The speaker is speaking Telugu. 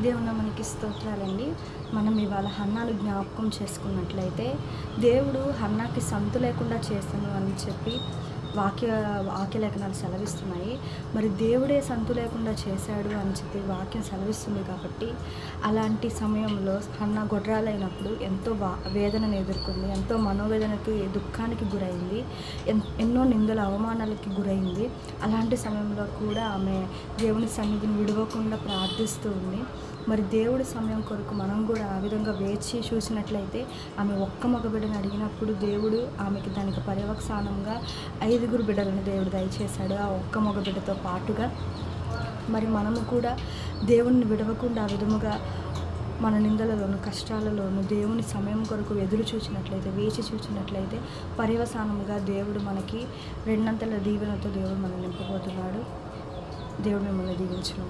దేవుని మనకి స్తోత్రాలండి. మనం ఇవాళ హన్నాను జ్ఞాపకం చేసుకున్నట్లయితే, దేవుడు హన్నాకి సంతు లేకుండా చేశాను అని చెప్పి వాక్యలేఖనాలు సెలవిస్తున్నాయి. మరి దేవుడే సంతు లేకుండా చేశాడు అని చెప్పి వాక్యం సెలవిస్తుంది కాబట్టి, అలాంటి సమయంలో హన్నా గొడ్రాలైనప్పుడు ఎంతో వేదనను ఎదుర్కొంది, ఎంతో మనోవేదనకి, దుఃఖానికి గురైంది, ఎన్నో నిందల అవమానాలకి గురైంది. అలాంటి సమయంలో కూడా ఆమె దేవుని సన్నిధిని విడవకుండా ప్రార్థిస్తూ ఉంది. మరి దేవుడి సమయం కొరకు మనం కూడా ఆ విధంగా వేచి చూసినట్లయితే, ఆమె ఒక్క మగబిడ్డను అడిగినప్పుడు దేవుడు ఆమెకి దానికి పర్యవసానంగా 5 బిడ్డలను దేవుడు దయచేశాడు, ఆ ఒక్క మగబిడ్డతో పాటుగా. మరి మనము కూడా దేవుణ్ణి విడవకుండా ఆ విధముగా మన నిందలలోను, కష్టాలలోను దేవుని సమయం కొరకు ఎదురు చూచినట్లయితే, వేచి చూచినట్లయితే పర్యవసానంగా దేవుడు మనకి రెండంతల దీవెనతో దేవుడు మనల్ని నింపబోతున్నాడు. దేవుడు మిమ్మల్ని దీవించును.